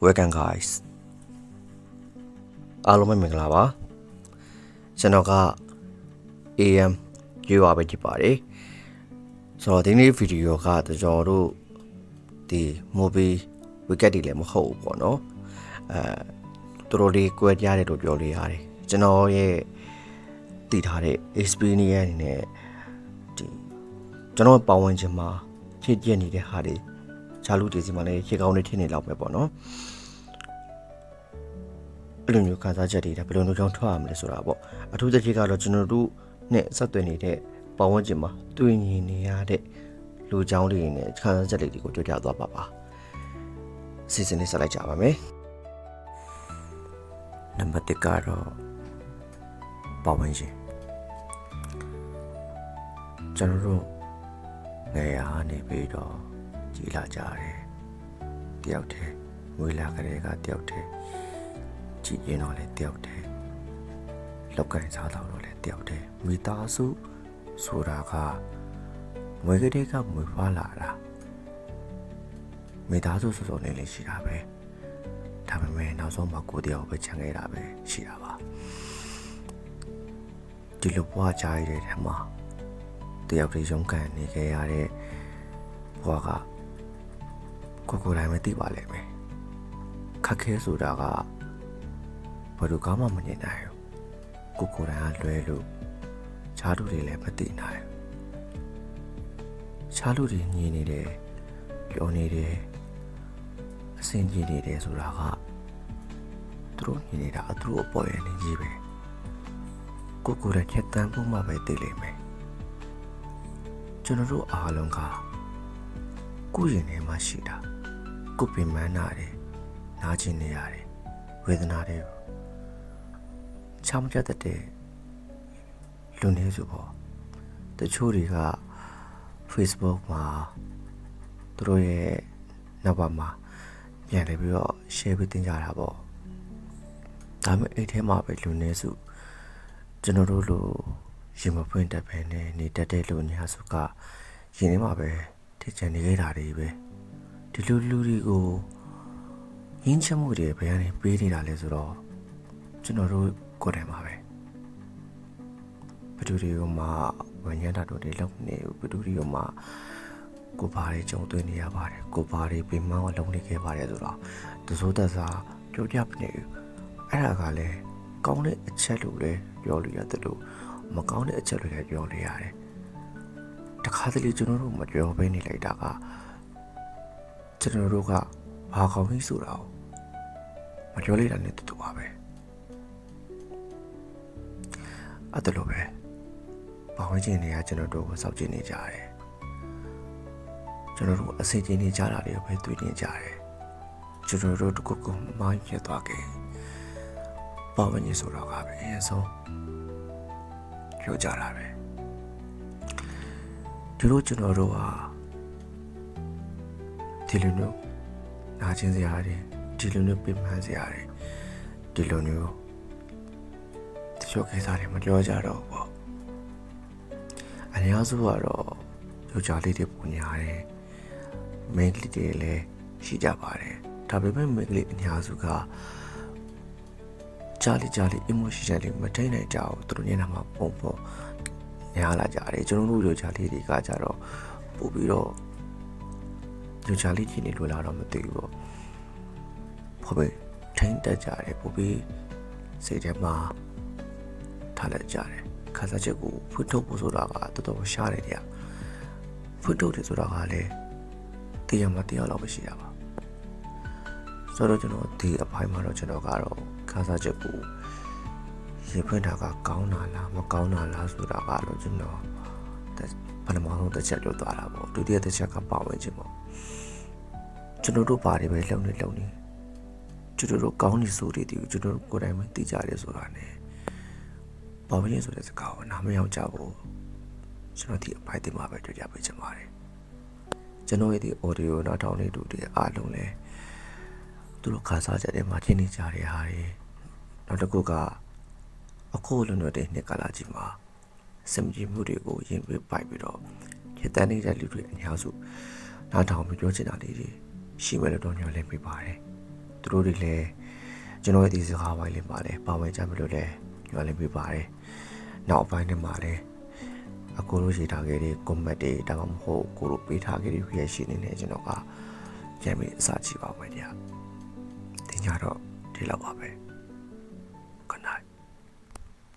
Welcome guys အားလုံးပဲမင်္ဂလာပါကျွန်တော်က AM ရွာပဲဖြစ်ပါတယ်ဆိုတော့ဒီနေ့ဗီဒီယိုကကျွန်တော်တို့ဒီ movie wicket တွေလည်းမဟုတ်ဘူးပေါ့နော်တော်တော်လေးကွဲပြားတယ်လို့ပြောလို့ရတယ်ကျွန်တော်ရဲ့တည်ထားတဲ့ experience အနေနဲ့ဒီကျွန်တော်ပတ်ဝန်းကျင်မှာဖြစ်ပြနေတဲ့ဟာတွေချာလူတွေစီမှာလည်းရေကောင်းတွေထင်နေလောက်ပဲပေါ့နော်ဘယ်လိုမျိုးခံစားချက်တွေဒါဘယ်လိုမျိုးကြောင့်ထွက်ရမလဲဆိုတာပေါ့အထူးသဖြင့်ကတော့ကျွန်တော်တို့နဲ့ဆက်သွယ်နေတဲ့ပတ်ဝန်းကျင်မှာတွေ့မြင်နေရတဲ့လူကြောင်းတွေနဲ့ခံစားချက်တွေကိုတွေ့ကြသွားပါပါအစီအစဉ်လေးဆက်လိုက်ကြပါမယ်နံပါတ်1ကတော့ပတ်ဝန်းကျင်ကျွန်တော်တို့ငယ်ရာနေပြီးတော့ကြီးလာကြတယ်တယောက်တည်းဝေးလာကြတဲ့ကတယောက်တည်းကြည်ရင်တော့လည်းတယောက်တည်းလောက်ကင်စားတော့လည်းတယောက်တည်းမိသားစုဆိုတာကမွေးကလေးကမွေးဖွားလာတာမိသားစုဆိုတော့လည်းရှိတာပဲဒါပေမဲ့နောက်ဆုံးမှကိုယ်တယောက်ပဲချန်ခဲ့တာပဲရှိတာပါဒီလိုဘဝကြားရတဲ့ထက်မှာတယောက်တည်းရုန်းကန်နေခဲ့ရတဲ့ဘဝကကိုယ်တိုင်မသိပါလိမ့်မယ်ခက်ခဲဆိုတာကဘယ်လိုမှမမြင်နိုင်ဘူးကိုယ်တိုင်ကလွဲလို့ခြားလူတွေလည်းမသိနိုင်ခြားလူတွေညင်နေတယ်ပြောနေတယ်အဆင်ပြေနေတယ်ဆိုတာကသူတို့ညင်နေတာသူတို့အပေါ်ရနေကြီးပဲကိုယ်တိုင်ချက်တန်းဖို့မှပဲသိလိမ့်မယ်ကျွန်တော်တို့အားလုံးကကိုယ်ရင်ထဲမှာရှိတာကိုယ်ပင်ပန်းတာတွေနားကျင်နေရတယ်ဝေဒနာတွေချမ်းကြတဲ့လူနေစုပေါ့တချို့တွေက Facebook မှာသူတို့ရဲ့နောက်ပါမှာပြန်လည်ပြီးတော့ share ပေးတင်ကြတာပေါ့ဒါပေမဲ့အဲ့ထဲမှာပဲလူနေစုကျွန်တော်တို့လိုရင်မဖွင့်တတ်ပဲနဲ့နေတတ်တဲ့လူညာစုကရင်ထဲမှာပဲထင်ချင်နေကြတာတွေပဲဒီလူတွေကိုရင်းချမှုတွေဘယ်ကနေပေးနေတာလဲဆိုတော့ကျွန်တော်တို့ကိုယ်တိုင်ပါပဲဘယ်သူတွေကမှဝန်ရတာတို့တွေလောက်နေဘယ်သူတွေကမှကိုဘာတွေကြုံတွေ့နေရပါတယ်ကိုဘာတွေပြင်မအောင်လုပ်နေခဲ့ပါတယ်ဆိုတော့တစိုးသက်စာပြောပြနေအဲ့ဒါကလည်းကောင်းတဲ့အချက်လို့လည်းပြောလို့ရတယ်လို့မကောင်းတဲ့အချက်လို့လည်းပြောလို့ရတယ်တခါတလေကျွန်တော်တို့မပြောဘဲနေလိုက်တာကကျွန်တော်တို့ကဘာကောင်းကြီးဆိုတာမပြောလိုက်တာနဲ့တူပါပဲအဲ့ဒါလိုပဲဘာဝင်ချင်းတွေကကျွန်တော်တို့ကိုစောင့်ကြည့်နေကြတယ်ကျွန်တော်တို့အစီအစဉ်နေကြတာတွေကိုပဲတွေ့နေကြတယ်ကျွန်တော်တို့တခုခုမှန်းရသွားခဲ့ဘာဝင်ချင်းဆိုတော့ကပဲအရင်ဆုံးပြောကြတာပဲဒီလိုကျွန်တော်တို့ဟာဒီလိုမျိုးနာကျင်စရာတွေဒီလိုမျိုးပြင်းပန်းစရာတွေဒီလိုမျိုးတချို့ကိစ္စတွေမပြောကြတော့ဘူးအများစုကတော့ယောက်ျားလေးတွေပုံညာတယ်မိန်းကလေးတွေလည်းရှိကြပါတယ်ဒါပေမဲ့မိန်းကလေးအများစုကကြားလေး emotion လေးမထိန်နိုင်ကြဘူးသူတို့ညနာမှာပုံပေါ်ညားလာကြတယ်ကျွန်တော်တို့ယောက်ျားလေးတွေကကြတော့ပို့ပြီးတော့ယောက်ျားလေးကြီးနေလို့လာတော့မသိဘူးပေါ့ဖော်ပဲထိန်တက်ကြတယ်ပို့ပြီးစိတ်ထဲမှာထားလိုက်ကြတယ်ခါစားချက်ကိုဖွင့်ထုတ်ဖို့ဆိုတာကတော်တော်ရှားတယ်တရားဖွင့်ထုတ်တယ်ဆိုတာကလည်းတရားမတရားတော့မရှိတာပါဆိုတော့ကျွန်တော်ဒီအပိုင်းမှာတော့ကျွန်တော်ကတော့ခါစားချက်ကိုရေဖွင့်တာကကောင်းတာလားမကောင်းတာလားဆိုတာကတော့ကျွန်တော်ပထမဆုံးတစ်ချက်ပြောသွားတာပေါ့ဒုတိယတစ်ချက်ကပါဝင်ခြင်းပေါ့ကျွန်တော်တို့ပါတယ်ပဲလုံနေကျွန်တော်တို့ကောင်းနေဆိုတွေဒီကျွန်တော်တို့ကိုယ်တိုင်ပဲသိကြတယ်ဆိုတာ ਨੇ ဘာဝင်ရင်ဆိုတဲ့စကားကိုနားမရောက်ကြဘူးကျွန်တော်ဒီအပိုင်းတင်မှာပဲတွေ့ကြပေးချင်ပါတယ်ကျွန်တော်ရဲ့ဒီ audio နောက်ထောင်လေးတို့တွေအားလုံးလဲသူတို့ခါစားချက်တွေမှာထင်နေကြတဲ့ဟာတွေနောက်တစ်ခုကအခုလုံးတဲ့နှစ်ကာလကြီးမှာစင်ကြီးမှုတွေကိုရင်ပေးပိုက်ပြီးတော့ခေတ္တနေတဲ့လူတွေအများစုနောက်ထောင်ပြောချင်တာလေးတွေရှိမယ်လို့တော့ညွှန်လင်းပေးပါတယ် သူတို့တွေလည်းကျွန်တော်ရဲ့ဒီစကားပိုင်းလေးမှာလည်းပါဝင်ကြမလို့လည်းညွှန်လင်းပေးပါတယ်နောက်အပိုင်းထဲမှာလည်းအကိုတို့ရေးထားခဲ့တဲ့ comment တွေဒါမှမဟုတ်ကိုတို့ပေးထားခဲ့တဲ့ reaction တွေနဲ့ကျွန်တော်ကပြန်ပြီးအစားကြည့်ပါမယ်တရားဒီညတော့ဒီလောက်ပါပဲ